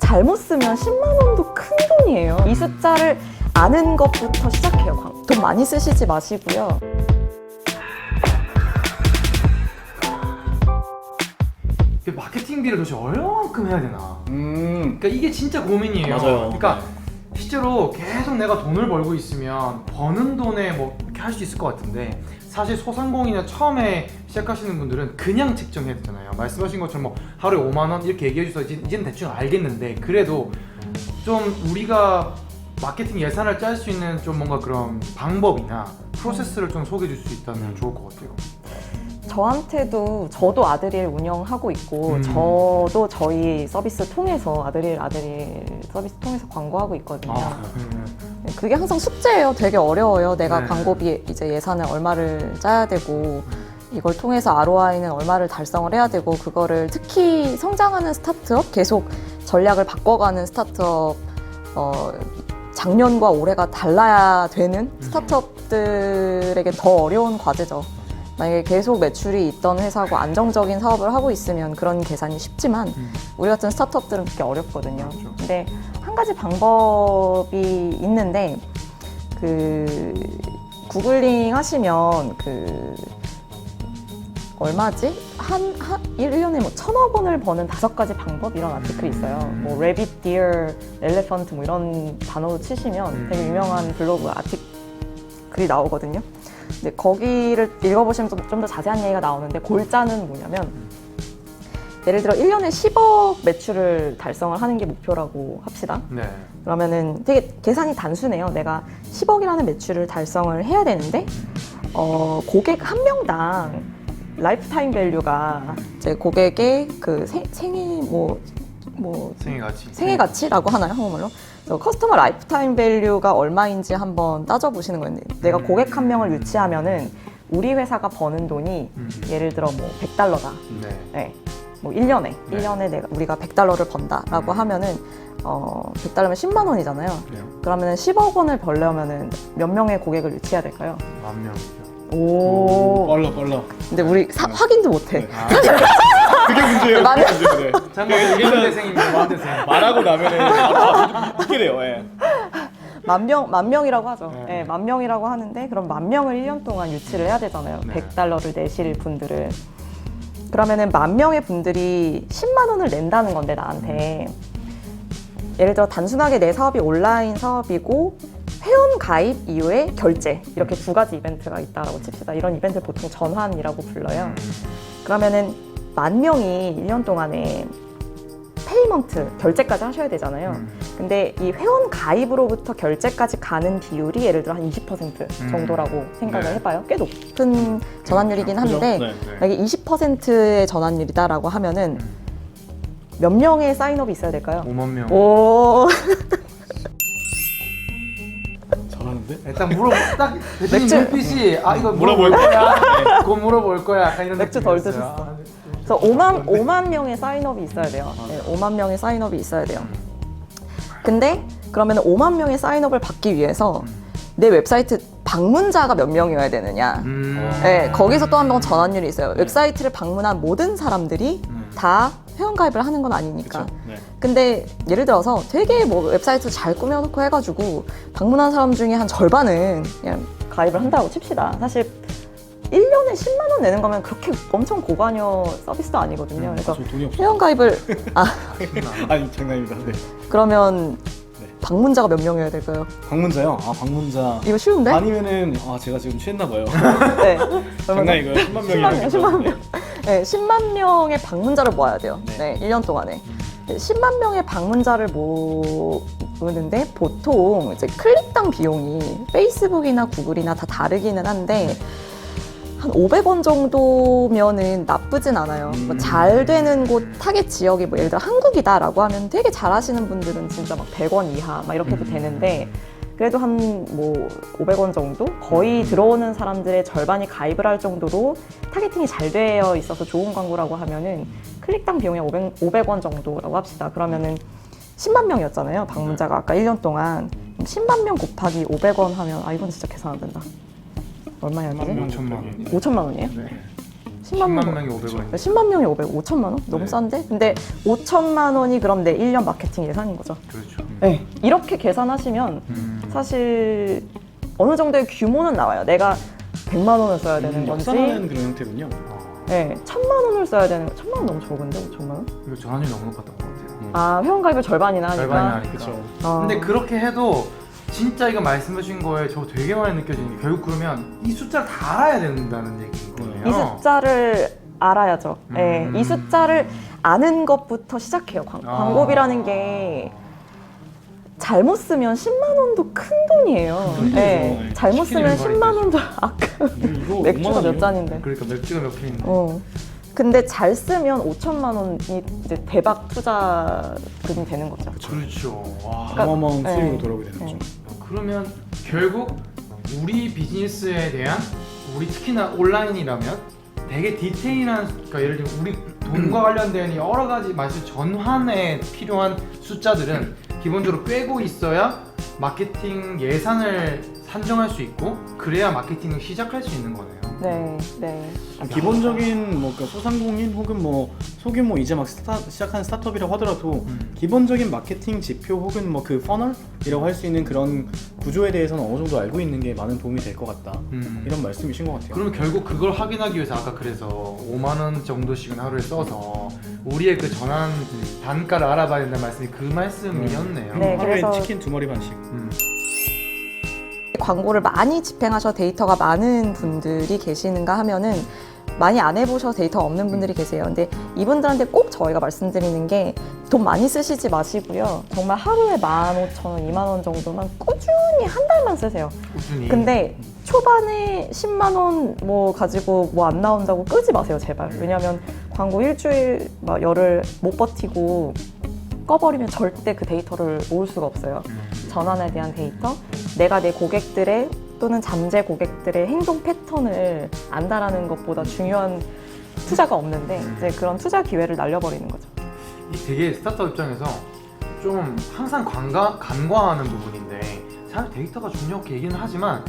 잘못 쓰면 10만 원도 큰 돈이에요. 이 숫자를 아는 것부터 시작해요. 돈 많이 쓰시지 마시고요. 마케팅비를 도대체 얼마만큼 해야 되나? 그러니까 이게 진짜 고민이에요. 맞아요. 그러니까 실제로 계속 내가 돈을 벌고 있으면 버는 돈에 뭐 이렇게 할 수 있을 것 같은데, 사실 소상공인이나 처음에 시작하시는 분들은 그냥 책정해야 되잖아요. 말씀하신 것처럼 뭐 하루에 5만 원 이렇게 얘기해 주셔서 이제는 대충 알겠는데, 그래도 좀 우리가 마케팅 예산을 짤 수 있는 좀 뭔가 그런 방법이나 프로세스를 좀 소개해 줄 수 있다면 좋을 것 같아요. 저도 아드릴 운영하고 있고 저도 저희 서비스 통해서 아드릴 서비스 통해서 광고하고 있거든요. 그게 항상 숙제예요. 되게 어려워요. 내가 네. 광고비 이제 예산을 얼마를 짜야 되고 이걸 통해서 ROI는 얼마를 달성을 해야 되고, 그거를 특히 성장하는 스타트업, 계속 전략을 바꿔가는 스타트업, 작년과 올해가 달라야 되는 스타트업들에게 더 어려운 과제죠. 만약에 계속 매출이 있던 회사고 안정적인 사업을 하고 있으면 그런 계산이 쉽지만 우리 같은 스타트업들은 그게 어렵거든요. 그렇죠. 근데 한 가지 방법이 있는데, 그 구글링 하시면 얼마지? 1년에 뭐 1,000억 원을 버는 5가지 방법, 이런 아티클이 있어요. 뭐 rabbit, deer, elephant 뭐 이런 단어로 치시면 되게 유명한 블로그 아티클이 나오거든요. 근데 거기를 읽어보시면 좀 더 자세한 얘기가 나오는데, 골자는 뭐냐면, 예를 들어 1년에 10억 매출을 달성을 하는 게 목표라고 합시다. 네. 그러면은 되게 계산이 단순해요. 내가 10억이라는 매출을 달성을 해야 되는데, 고객 한 명당 라이프타임 밸류가 이제 고객의 그 생애 가치라고 하나요, 한국말로? 커스터머 라이프타임 밸류가 얼마인지 한번 따져보시는 거예요. 내가 고객 한 명을 유치하면은 우리 회사가 버는 돈이 예를 들어 뭐 $100다. 네. 네. 뭐 1년에 우리가 $100를 번다라고 하면은 100달러면 10만 원이잖아요. 그래요. 그러면은 10억 원을 벌려면은 몇 명의 고객을 유치해야 될까요? 10,000명이죠. 오. 빨라. 근데 우리 확인도 못해. 그게 문제예요. 맞네. 그게 문제예요. 잠깐만, 무한대생입니다. 무한대생. 말하고 나면은 믿게 돼요. 예. 만 명이라고 하죠. 네. 네, 10,000명이라고 하는데, 그럼 10,000명을 1년 동안 유치를 해야 되잖아요. 네. $100를 내실 분들을. 그러면은 10,000명의 분들이 10만 원을 낸다는 건데, 나한테. 예를 들어 단순하게 내 사업이 온라인 사업이고 회원 가입 이후에 결제, 이렇게 2가지 이벤트가 있다라고 칩시다. 이런 이벤트를 보통 전환이라고 불러요. 그러면은 10,000명이 1년 동안에 페이먼트, 결제까지 하셔야 되잖아요. 근데 이 회원 가입으로부터 결제까지 가는 비율이 예를 들어 한 20% 정도라고 생각을 네. 해봐요. 꽤 높은 전환율이긴 한데, 그죠? 네. 만약에 20%의 전환율이다라고 하면은 몇 명의 사인업이 있어야 될까요? 50,000명. 오. 잘하는데? 일단 딱 대표님 맥주. 눈빛이 이거 물어볼 거야. 그거 물어볼 거야. 약간 이런 맥주 덜 느낌이었어요. 드셨어. 그래서 5만 명의 사인업이 있어야 돼요. 네, 5만 명의 사인업이 있어야 돼요. 근데 그러면 5만 명의 사인업을 받기 위해서 내 웹사이트 방문자가 몇 명이어야 되느냐. 네, 거기서 또 한 번 전환율이 있어요. 웹사이트를 방문한 모든 사람들이 다 회원가입을 하는 건 아니니까. 그렇죠. 네. 근데 예를 들어서 되게 뭐 웹사이트 잘 꾸며놓고 해가지고 방문한 사람 중에 한 절반은 그냥 가입을 한다고 칩시다. 사실 1년에 10만 원 내는 거면 그렇게 엄청 고관여 서비스도 아니거든요. 그래서 저 돈이 없어. 회원가입을 아니 장난입니다. 네. 그러면 네. 방문자가 몇 명이어야 될까요? 방문자요? 방문자. 이거 쉬운데? 아니면은 제가 지금 취했나 봐요. 네. 장난이고요. 10만 명이라고. 10만 명. 네, 10만 명의 방문자를 모아야 돼요. 네. 네, 1년 동안에. 10만 명의 방문자를 모으는데 보통 이제 클릭당 비용이 페이스북이나 구글이나 다 다르기는 한데 한 500원 정도면은 나쁘진 않아요. 뭐 잘 되는 곳 타겟 지역이 뭐 예를 들어 한국이다라고 하면 되게 잘하시는 분들은 진짜 막 100원 이하 막 이렇게 해도 되는데, 그래도 한 뭐 500원 정도? 거의 들어오는 사람들의 절반이 가입을 할 정도로 타겟팅이 잘 되어 있어서 좋은 광고라고 하면은 클릭당 비용이 500원 정도라고 합시다. 그러면은 10만 명이었잖아요. 방문자가 아까 1년 동안. 10만 명 곱하기 500원 하면 이건 진짜 계산 안 된다. 얼마였지? 5천만 원. 5천만 원이에요? 네. 10만 10만 명이 500원. 10만 명이 5천만 원? 너무 네. 싼데? 근데 5천만 원이 그럼 내 1년 마케팅 예산인 거죠. 그렇죠. 네. 이렇게 계산하시면 사실 어느 정도의 규모는 나와요. 내가 100만 원을 써야 되는 건지, 역산하는 그런 형태군요. 네, 1,000만 원을 써야 되는 거. 1,000만 원 너무 적은데 5천만 원? 이거 전환율이 너무 높았던 것 같아요. 아, 회원가입을 절반이나 하니까. 절반이나 하니까. 그렇죠. 근데 그렇게 해도 진짜 이거 말씀하신 거에 저 되게 많이 느껴지는 게 결국 그러면 이 숫자를 다 알아야 된다는 얘기인 거예요. 이 숫자를 알아야죠. 네, 이 숫자를 아는 것부터 시작해요. 광고비라는 게 잘못 쓰면 10만 원도 큰 돈이에요. 큰 돈이죠. 네, 잘못 쓰면 치킨이 10만 원도 아까 이거 맥주가 5만 몇 잔인데. 그러니까 맥주가 몇 캔인데. 근데 잘 쓰면 5천만 원이 이제 대박 투자금이 되는 거죠. 그렇죠. 와. 그러니까- 어마어마한 수익으로 네. 돌아오게 되는 거죠. 그러면 결국 우리 비즈니스에 대한 우리 특히나 온라인이라면 되게 디테일한 그러니까 예를 들면 우리 돈과 관련된 여러 가지 마치 전환에 필요한 숫자들은 기본적으로 꿰고 있어야 마케팅 예산을 산정할 수 있고 그래야 마케팅을 시작할 수 있는 거네요. 네, 네. 기본적인 뭐 그러니까 소상공인 혹은 뭐 소규모 이제 막 시작한 스타트업이라고 하더라도 기본적인 마케팅 지표 혹은 뭐 그 퍼널이라고 할 수 있는 그런 구조에 대해서는 어느 정도 알고 있는 게 많은 도움이 될 것 같다. 이런 말씀이신 것 같아요. 그러면 결국 그걸 확인하기 위해서 아까 그래서 5만 원 정도씩은 하루에 써서 우리의 그 전환 단가를 알아봐야 된다는 말씀이 그 말씀이었네요. 네. 하루에 그래서- 치킨 2마리만씩. 광고를 많이 집행하셔 데이터가 많은 분들이 계시는가 하면은 많이 안 해보셔서 데이터 없는 분들이 계세요. 근데 이분들한테 꼭 저희가 말씀드리는 게 돈 많이 쓰시지 마시고요. 정말 하루에 15,000원, 2만 원 정도만 꾸준히 한 달만 쓰세요. 꾸준히. 근데 초반에 10만 원 뭐 가지고 뭐 안 나온다고 끄지 마세요, 제발. 왜냐면 광고 일주일, 막 열흘 못 버티고 꺼버리면 절대 그 데이터를 모을 수가 없어요. 전환에 대한 데이터, 내가 내 고객들의 또는 잠재 고객들의 행동 패턴을 안다라는 것보다 중요한 투자가 없는데 이제 그런 투자 기회를 날려버리는 거죠. 이 되게 스타트업 입장에서 좀 항상 간과하는 부분인데 사실 데이터가 중요하게 얘기는 하지만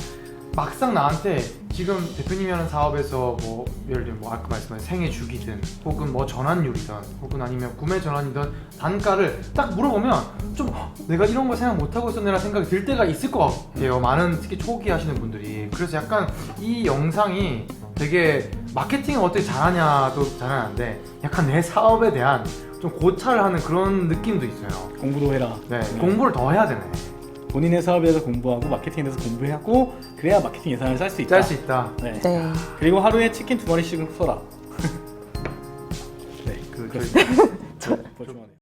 막상 나한테 지금 대표님이 하는 사업에서 뭐 예를 들면 뭐 아까 말씀하신 생애 주기든 혹은 뭐 전환율이든 혹은 아니면 구매 전환이든 단가를 딱 물어보면 좀 내가 이런 거 생각 못하고 있었네라는 생각이 들 때가 있을 것 같아요. 많은 특히 초기 하시는 분들이. 그래서 약간 이 영상이 되게 마케팅을 어떻게 잘하냐도 잘하는데 약간 내 사업에 대한 좀 고찰을 하는 그런 느낌도 있어요. 공부도 해라. 네, 공부를 더 해야 되네. 본인의 사업에 대해서 공부하고 마케팅에 대해서 공부하고 그래야 마케팅 예산을 짤 수 있다. 짤 수 있다. 네. 네. 그리고 하루에 치킨 2마리씩은 써라. 네, 그 그렇습니다. 보충하네요.